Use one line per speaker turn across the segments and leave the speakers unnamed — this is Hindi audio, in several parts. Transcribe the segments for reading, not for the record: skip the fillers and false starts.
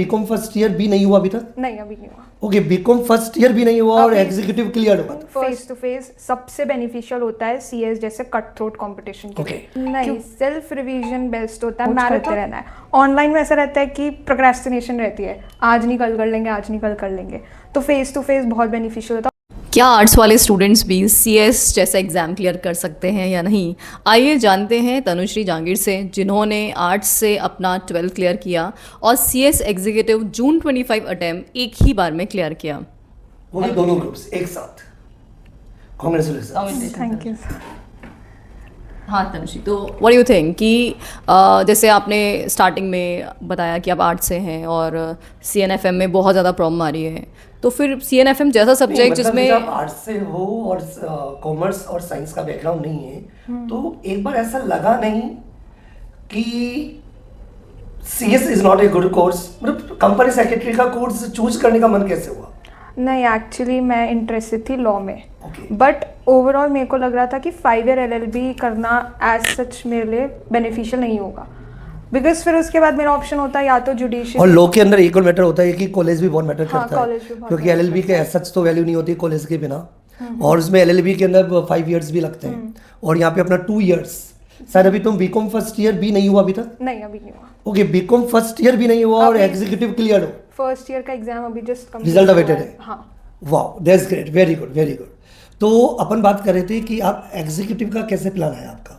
बीकॉम फर्स्ट ईयर भी नहीं हुआ अभी तक?
नहीं, अभी नहीं हुआ।
ओके, बीकॉम फर्स्ट ईयर भी नहीं हुआ और
अभी
एग्जीक्यूटिव क्लियर हुआ?
फेस टू फेस सबसे बेनिफिशियल होता है सीएस जैसे कट थ्रोट कंपटीशन के लिए। नहीं, सेल्फ रिवीजन बेस्ट होता है, मैराथन रहना है। ऑनलाइन में ऐसा रहता है कि प्रोक्रेस्टिनेशन रहती है, आज नहीं कल कर लेंगे, आज नहीं कल कर लेंगे। तो फेस टू फेस बहुत बेनिफिशियल होता है।
क्या आर्ट्स वाले स्टूडेंट्स भी सीएस जैसा एग्ज़ाम क्लियर कर सकते हैं या नहीं? आइए जानते हैं तनुश्री जहांगीर से, जिन्होंने आर्ट्स से अपना 12th क्लियर किया और सीएस एग्जीक्यूटिव जून 25 अटेम्प्ट एक ही बार में क्लियर किया।
वो भी दोनों ग्रुप्स एक साथ। कांग्रेचुलेशन।
Thank you.
हाँ तनुश्री, तो व्हाट यू थिंक कि जैसे आपने स्टार्टिंग में बताया कि आप आर्ट्स से हैं और सीएनएफएम में बहुत ज़्यादा प्रॉब्लम आ रही है, तो फिर सीएनएफएम जैसा सब्जेक्ट जिसमें
जब आर्ट्स से हो और कॉमर्स और साइंस का बैकग्राउंड नहीं है तो एक बार ऐसा लगा नहीं कि CS is not a good course? मतलब कंपनी सेक्रेटरी का कोर्स चूज करने का मन कैसे हुआ?
नहीं, एक्चुअली मैं इंटरेस्टेड थी लॉ में,
Okay.
बट ओवरऑल मेरे को लग रहा था कि 5 ईयर एलएलबी करना एज सच मेरे लिए बेनिफिशियल नहीं होगा, बिकॉज फिर उसके बाद मेरा ऑप्शन होता है या तो जुडिशियल।
और लॉ के अंदर एक और मैटर होता है कि कॉलेज भी बहुत मैटर
हाँ,
करता
college भी
है,
बहुत
क्योंकि
matter
एलएलबी के सच तो वैल्यू नहीं होती कॉलेज के बिना, और उसमें एलएलबी के अंदर 5 इयर्स भी लगते हैं, और यहाँ पे अपना 2 इयर्स। सर अभी तुम बीकॉम फर्स्ट ईयर भी नहीं हुआ अभी तक?
नहीं, अभी नहीं हुआ।
ओके, बीकॉम फर्स्ट ईयर भी नहीं हुआ और
अभी-
एग्जीक्यूटिव क्लियर हो?
फर्स्ट ईयर का एग्जाम अभी जस्ट
रिजल्ट अवेटेड है?
हाँ।
वाह, that's great, very good very good. तो अपन बात कर रहे थे कि आप एग्जीक्यूटिव का कैसे प्लान है आपका?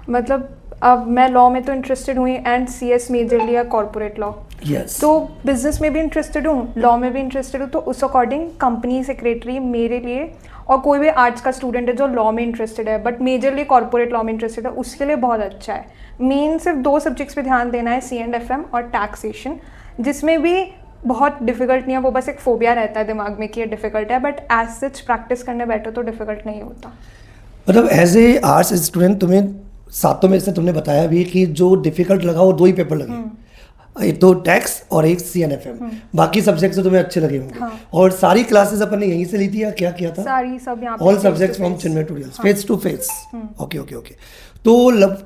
मतलब अब मैं लॉ में तो इंटरेस्टेड हुई एंड सीएस मेजर लिया कॉर्पोरेट लॉ,
यस।
तो बिजनेस में भी इंटरेस्टेड हूँ, लॉ में भी इंटरेस्टेड हूँ, तो उस अकॉर्डिंग कंपनी सेक्रेटरी मेरे लिए, और कोई भी आर्ट्स का स्टूडेंट है जो लॉ में इंटरेस्टेड है बट मेजरली कॉर्पोरेट लॉ में इंटरेस्टेड है, उसके लिए बहुत अच्छा है। मेन सिर्फ 2 सब्जेक्ट्स पे ध्यान देना है, C&FM और टैक्सेशन, जिसमें भी बहुत डिफिकल्ट नहीं है, वो बस एक फोबिया रहता है दिमाग में कि ये डिफिकल्ट है, बट एज सच प्रैक्टिस करने बैठो तो डिफिकल्ट नहीं होता।
मतलब एज ए आर्ट्स स्टूडेंट तुम्हें सातों में से तुमने बताया भी कि जो डिफिकल्ट लगा वो 2 ही पेपर लगे, एक तो टैक्स और एक CNFM, बाकी सब्जेक्ट्स तो तुम्हें अच्छे लगे होंगे।
हाँ।
और सारी क्लासेस अपन ने यहीं से ली थी या क्या किया था?
सारी सब यहाँ पे
all
face to
subjects from
face।
Chinmay tutorials, face to face. Okay okay okay. तो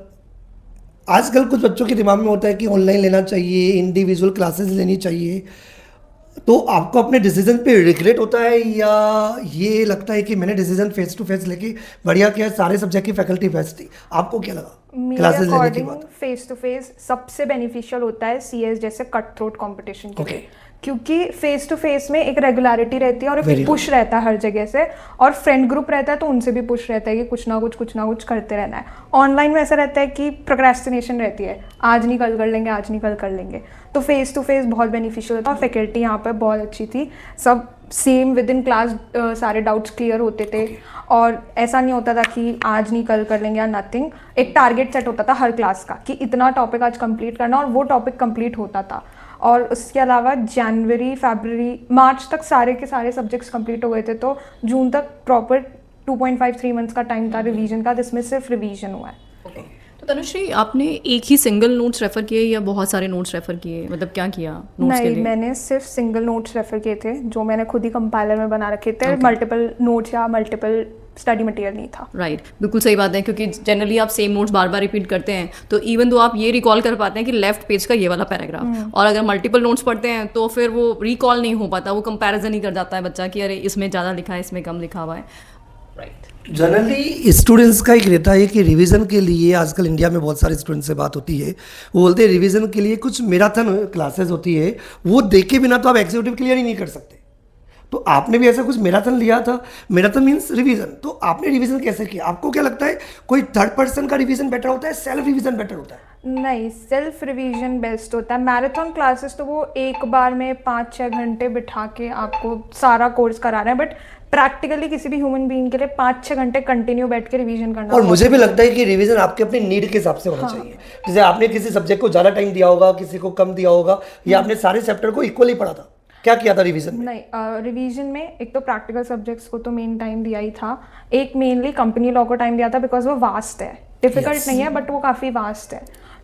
आजकल कुछ बच्चों के दिमाग में होता है कि ऑनलाइन लेना चाहिए, इंडिविजुअल क्लासेस लेनी चाहिए, तो आपको अपने डिसीजन पे रिग्रेट होता है या ये लगता है कि मैंने डिसीजन फेस टू फेस लेके बढ़िया किया, सारे सब्जेक्ट की फैकल्टी बेस्ट थी? आपको क्या लगा
मेरे
क्लासेस लेने के
अकॉर्डिंग
बाद?
फेस टू फेस सबसे बेनिफिशियल होता है सीएस जैसे कट थ्रोट कंपटीशन के
Okay.
लिए, क्योंकि फेस टू फेस में एक रेगुलरिटी रहती है और
Very
एक पुश रहता है हर जगह से, और फ्रेंड ग्रुप रहता है तो उनसे भी पुश रहता है कि कुछ ना कुछ करते रहना है। ऑनलाइन में ऐसा रहता है कि प्रोक्रेस्टिनेशन रहती है, आज नहीं कल कर लेंगे, आज नहीं कल कर लेंगे। तो फेस टू फेस बहुत बेनिफिशियल होता है, और फैकल्टी यहाँ पर बहुत अच्छी थी, सब सेम विद इन क्लास सारे डाउट्स क्लियर होते थे। और ऐसा नहीं होता था कि आज नहीं कल कर लेंगे या नथिंग, एक टारगेट सेट होता था हर क्लास का कि इतना टॉपिक आज कंप्लीट करना, और वो टॉपिक कंप्लीट होता था। और उसके अलावा जनवरी, फरवरी, मार्च तक सारे के सारे सब्जेक्ट्स कंप्लीट हो गए थे, तो जून तक प्रॉपर 2.5-3 मंथ्स का टाइम था रिवीजन का, जिसमें सिर्फ रिवीजन हुआ है।
तो तनुश्री, आपने एक ही सिंगल नोट्स रेफर किए या बहुत सारे नोट्स रेफर किए, मतलब क्या किया नोट्स के
नहीं,
लिए?
मैंने सिर्फ सिंगल नोट्स रेफर किए थे जो मैंने खुद ही कंपाइलर में बना रखे थे। मल्टीपल नोट्स या मल्टीपल स्टडी मटेरियल नहीं था।
राइट, बिल्कुल सही बात है, क्योंकि जनरली आप सेम नोट्स बार बार रिपीट करते हैं, तो इवन दो आप ये रिकॉल कर पाते हैं कि लेफ्ट पेज का ये वाला पैराग्राफ, और अगर मल्टीपल नोट्स पढ़ते हैं तो फिर वो रिकॉल नहीं हो पाता, वो कंपैरिजन ही कर जाता है बच्चा कि अरे इसमें ज़्यादा लिखा है, इसमें कम लिखा हुआ है। राइट,
जनरली स्टूडेंट्स का एक रहता है कि रिवीजन के लिए, आजकल इंडिया में बहुत सारे स्टूडेंट्स से बात होती है, वो बोलते हैं रिवीजन के लिए कुछ मैराथन क्लासेस होती है, वो देखे बिना तो आप एग्जीक्यूटिव क्लियर ही नहीं कर सकते। तो आपने भी ऐसा कुछ मैराथन लिया था? मैराथन मीन्स रिवीजन, तो आपने रिवीजन कैसे किया? आपको क्या लगता है कोई थर्ड पर्सन का रिवीजन बेटर होता है, सेल्फ रिवीजन बेटर होता है?
नहीं, सेल्फ रिवीजन बेस्ट होता है। मैराथन क्लासेस तो वो एक बार में 5-6 घंटे बिठा के आपको सारा कोर्स करा रहे हैं, बट प्रैक्टिकली किसी भी ह्यूमन बीइंग के लिए 5-6 घंटे कंटिन्यू बैठ के रिवीजन करना।
और मुझे भी लगता है कि रिवीजन आपके अपने नीड के हिसाब से होना चाहिए। जैसे आपने किसी सब्जेक्ट को ज़्यादा टाइम दिया होगा, किसी को कम दिया होगा, या आपने सारे चैप्टर को इक्वली पढ़ा था? क्या किया था रिवीजन में?
नहीं, रिवीजन में एक तो प्रैक्टिकल सब्जेक्ट्स को तो मेन टाइम दिया ही था, एक मेनली कंपनी लॉ को टाइम दिया था, बिकॉज वो वास्ट है, डिफिकल्ट नहीं है बट वो काफ़ी वास्ट है।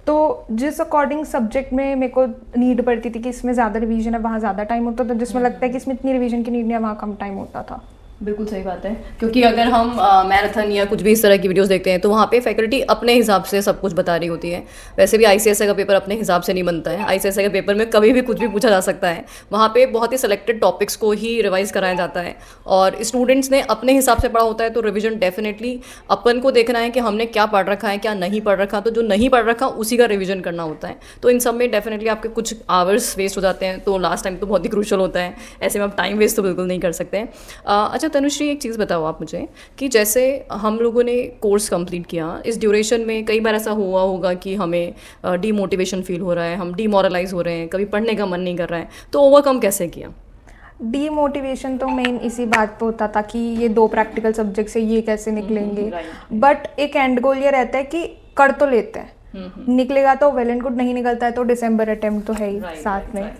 तो जिस अकॉर्डिंग सब्जेक्ट में मेरे को नीड पड़ती थी कि इसमें ज़्यादा रिवीजन है, वहाँ ज़्यादा टाइम होता था, जिसमें लगता है कि इसमें इतनी रिवीजन की नीड नहीं है, वहाँ कम टाइम होता था।
बिल्कुल सही बात है, क्योंकि अगर हम मैराथन या कुछ भी इस तरह की वीडियोस देखते हैं तो वहाँ पे फैकल्टी अपने हिसाब से सब कुछ बता रही होती है। वैसे भी आईसीएसई का पेपर अपने हिसाब से नहीं बनता है, आईसीएसई के पेपर में कभी भी कुछ भी पूछा जा सकता है। वहाँ पे बहुत ही सिलेक्टेड टॉपिक्स को ही रिवाइज कराया जाता है और स्टूडेंट्स ने अपने हिसाब से पढ़ा होता है, तो रिविजन डेफिनेटली अपन को देखना है कि हमने क्या पढ़ रखा है, क्या नहीं पढ़ रखा। तो जो नहीं पढ़ रखा उसी का रिविजन करना होता है। तो इन सब में डेफिनेटली आपके कुछ आवर्स वेस्ट हो जाते हैं, तो लास्ट टाइम तो बहुत ही क्रूशल होता है। ऐसे में आप टाइम वेस्ट तो बिल्कुल नहीं कर सकते हैं। अच्छा तनुश्री, एक चीज़ बताओ आप मुझे कि जैसे हम लोगों ने कोर्स कंप्लीट किया, इस ड्यूरेशन में कई बार ऐसा हुआ होगा कि हमें डीमोटिवेशन फील हो रहा है, हम डीमोरलाइज हो रहे हैं, कभी पढ़ने का मन नहीं कर रहा है, तो ओवरकम कैसे किया?
डीमोटिवेशन तो मेन इसी बात पे होता था कि ये 2 प्रैक्टिकल सब्जेक्ट से ये कैसे निकलेंगे, बट एक एंड गोल ये रहता है कि कर तो लेते हैं, निकलेगा तो वेल एंड गुड, नहीं निकलता है तो दिसंबर अटेम्प्ट तो है ही साथ में।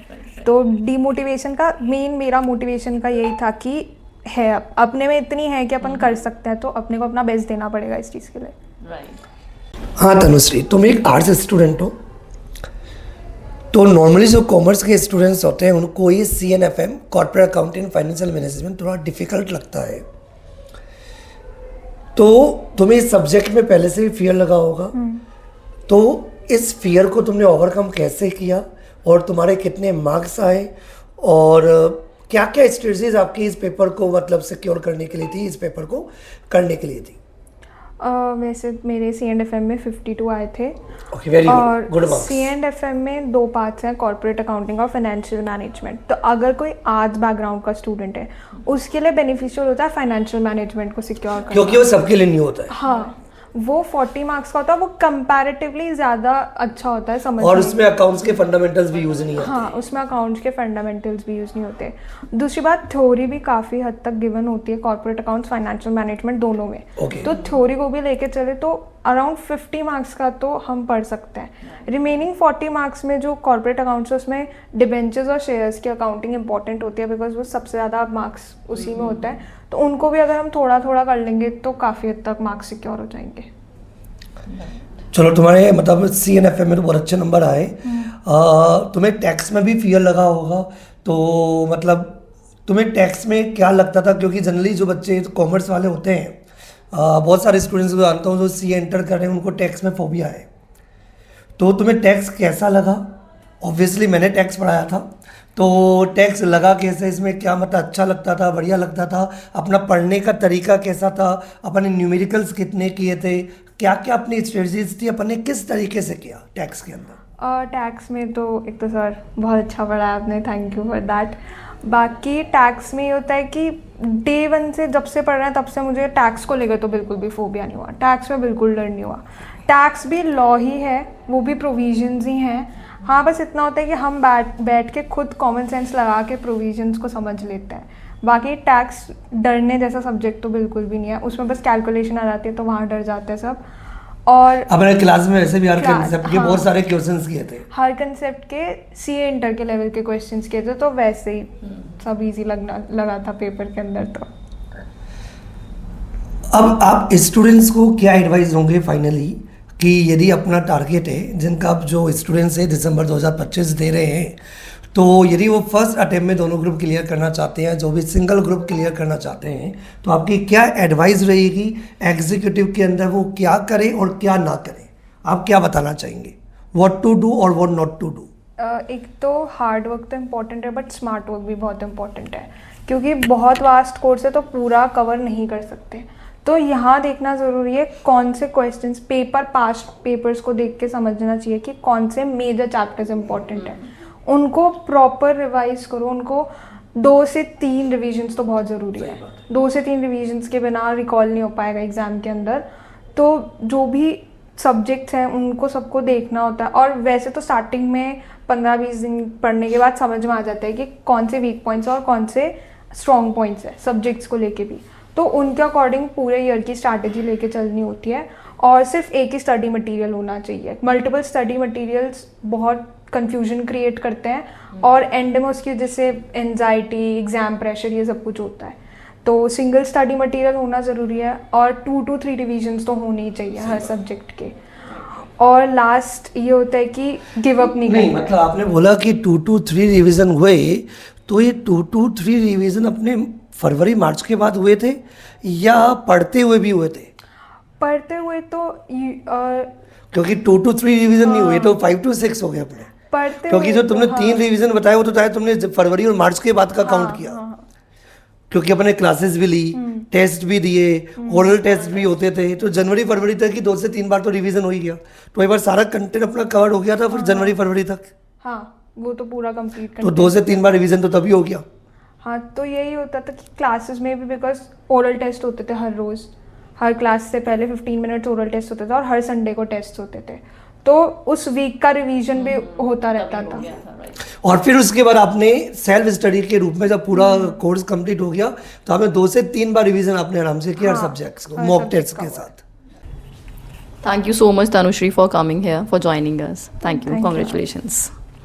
तो डीमोटिवेशन का मेन, मेरा मोटिवेशन का यही था कि है अपने में इतनी है कि अपन कर सकते हैं, तो अपने को अपना बेस्ट देना पड़ेगा इस चीज़ के लिए।
हाँ तनुश्री, तुम एक आर्ट्स स्टूडेंट हो, तो नॉर्मली जो कॉमर्स के स्टूडेंट्स होते हैं उनको ये CNFM corporate accounting financial management थोड़ा डिफिकल्ट लगता है। तो तुम्हें इस सब्जेक्ट में पहले से भी फियर लगा होगा, तो इस फियर को तुमने ओवरकम कैसे किया और तुम्हारे कितने मार्क्स आए और क्या क्या स्ट्रेटजीज आपकी इस पेपर को मतलब सिक्योर करने के लिए थी, इस पेपर को करने के लिए थी?
वैसे मेरे C&FM में 52 आए थे।
ओके, वेरी
और
गुड मार्क्स।
C&FM में 2 पार्ट्स हैं, कॉर्पोरेट अकाउंटिंग और फाइनेंशियल मैनेजमेंट। तो अगर कोई आर्ट्स बैकग्राउंड का स्टूडेंट है उसके लिए बेनिफिशियल होता है फाइनेंशियल मैनेजमेंट को सिक्योर करना,
क्योंकि वो सबके लिए नहीं होता है।
हाँ, वो 40 मार्क्स का होता है, वो कंपैरेटिवली ज़्यादा अच्छा होता है समझने
और
में।
उसमें अकाउंट्स के फंडामेंटल्स भी यूज नहीं होते।
हाँ, उसमें अकाउंट्स के फंडामेंटल्स भी यूज़ नहीं होते। दूसरी बात, थ्योरी भी काफ़ी हद तक गिवन होती है कॉर्पोरेट अकाउंट्स फाइनेंशियल मैनेजमेंट दोनों में।
Okay.
तो थ्योरी को भी लेके चले तो अराउंड 50 मार्क्स का तो हम पढ़ सकते हैं। रिमेनिंग 40 मार्क्स में जो कॉर्पोरेट अकाउंट्स है उसमें डिबेंचर्स और शेयर्स की अकाउंटिंग इंपॉर्टेंट होती है, बिकॉज वो सबसे ज़्यादा मार्क्स उसी में होता है। तो उनको भी अगर हम थोड़ा थोड़ा कर लेंगे तो काफ़ी हद तक मार्क्स सिक्योर हो जाएंगे।
चलो, तुम्हारे मतलब CNFM में तो बहुत अच्छे नंबर आए। तुम्हें टैक्स में भी फियर लगा होगा, तो मतलब तुम्हें टैक्स में क्या लगता था? क्योंकि जनरली जो बच्चे कॉमर्स वाले होते हैं, बहुत सारे स्टूडेंट्स को जानता हूँ जो CA एंटर कर रहे हैं, उनको टैक्स में फोबिया है। तो तुम्हें टैक्स कैसा लगा? ऑब्वियसली मैंने टैक्स पढ़ाया था, तो टैक्स लगा कैसे? इसमें क्या मतलब अच्छा लगता था, बढ़िया लगता था? अपना पढ़ने का तरीका कैसा था? अपने न्यूमेरिकल्स कितने किए थे? क्या क्या अपनी स्ट्रेटजीज थी? अपन ने किस तरीके से किया टैक्स के अंदर?
टैक्स में तो एक तो सर बहुत अच्छा पढ़ाया आपने, थैंक यू फॉर दैट। बाकी टैक्स में ये होता है कि डे 1 से जब से पढ़ रहे हैं तब से मुझे टैक्स को लेकर तो बिल्कुल भी फोबिया नहीं हुआ, टैक्स में बिल्कुल डर नहीं हुआ। टैक्स भी लॉ ही है, वो भी प्रोविजंस ही हैं। हाँ, बस इतना होता है कि हम बैठ के खुद कॉमन सेंस लगा के प्रोविजंस को समझ लेते हैं। बाकी टैक्स डरने जैसा सब्जेक्ट तो बिल्कुल भी नहीं है, उसमें बस कैलकुलेशन आ जाती है तो वहाँ डर जाते हैं सब। और
अपने क्लास में वैसे भी हर
क्लास,
कंसेप्ट के
हाँ,
बहुत सारे क्वेश्चंस किए थे,
हर कंसेप्ट के CA इंटर के लेवल के क्वेश्चंस किए थे, तो वैसे ही सब इजी लगा था पेपर के अंदर। तो
अब आप स्टूडेंट्स को क्या एडवाइस होंगे फाइनली कि यदि अपना टारगेट है, जिनका आप जो स्टूडेंट्स है दिसंबर 2025 दे रहे हैं, तो यदि वो फर्स्ट अटेम्प्ट में दोनों ग्रुप क्लियर करना चाहते हैं, जो भी सिंगल ग्रुप क्लियर करना चाहते हैं, तो आपकी क्या एडवाइस रहेगी एग्जीक्यूटिव के अंदर? वो क्या करें और क्या ना करें? आप क्या बताना चाहेंगे, व्हाट टू डू और व्हाट नॉट टू डू?
एक तो हार्ड वर्क तो इम्पॉर्टेंट है, बट स्मार्ट वर्क भी बहुत इम्पॉर्टेंट है, क्योंकि बहुत वास्ट कोर्स है तो पूरा कवर नहीं कर सकते। तो यहाँ देखना ज़रूरी है कौन से क्वेश्चंस, पास्ट पेपर्स को देख के समझना चाहिए कि कौन से मेजर चैप्टर्स इंपॉर्टेंट है, उनको प्रॉपर रिवाइज करो। उनको 2 से 3 रिविजन्स तो बहुत ज़रूरी है, 2 से 3 रिविजन्स के बिना रिकॉल नहीं हो पाएगा एग्ज़ाम के अंदर। तो जो भी सब्जेक्ट्स हैं उनको सबको देखना होता है, और वैसे तो स्टार्टिंग में 15-20 दिन पढ़ने के बाद समझ में आ जाता है कि कौन से वीक पॉइंट्स और कौन से स्ट्रॉन्ग पॉइंट्स हैं सब्जेक्ट्स को लेके भी। तो उनके अकॉर्डिंग पूरे ईयर की स्ट्रैटेजी लेके चलनी होती है, और सिर्फ एक ही स्टडी मटेरियल होना चाहिए। मल्टीपल स्टडी मटेरियल्स बहुत कंफ्यूजन क्रिएट करते हैं, और एंड में उसकी वजह से एंजाइटी, एग्जाम प्रेशर, ये सब कुछ होता है। तो सिंगल स्टडी मटेरियल होना ज़रूरी है, और 2 to 3 रिविजन्स तो होने ही चाहिए हर सब्जेक्ट के। और लास्ट ये होता है कि गिव अप नहीं करना।
मतलब आपने बोला कि 2 to 3 रिवीजन हुए, तो ये 2 to 3 रिवीजन अपने फरवरी मार्च के बाद हुए थे या पढ़ते हुए भी हुए थे?
पढ़ते हुए तो
क्योंकि 2 to 3 रिवीजन नहीं हुए तो 5 to 6 हो गए अपने।
पढ़ते
क्योंकि
हुए
जो तुमने
तो,
3 रिवीजन बताया वो तो चाहे तुमने फरवरी और मार्च के बाद का काउंट किया, क्योंकि अपने क्लासेस भी ली, टेस्ट भी दिए, ओरल टेस्ट भी होते थे, तो जनवरी फरवरी तक ही 2 से 3 बार तो रिवीजन हो ही गया। तो एक बार सारा कंटेंट अपना कवर हो गया था फिर जनवरी फरवरी तक,
हाँ वो तो पूरा कंप्लीट
तो 2 से 3 बार रिवीजन तो तभी हो गया।
हाँ तो यही होता था कि क्लासेस में भी बिकॉज ओरल टेस्ट होते थे हर रोज़, हर क्लास से पहले 15 मिनट्स ओरल टेस्ट होते थे और हर संडे को टेस्ट होते थे, तो उस वीक का रिवीजन भी होता रहता था।
और फिर उसके बाद आपने सेल्फ स्टडी के रूप में जब पूरा कोर्स कंप्लीट हो गया तो आपने 2 से 3 बार रिवीजन आपने आराम से किया हर सब्जेक्ट्स को मॉक टेस्ट के साथ।
Thank you so much, Tanushree, for coming here, for joining us. Thank you.
Thank you.
Congratulations.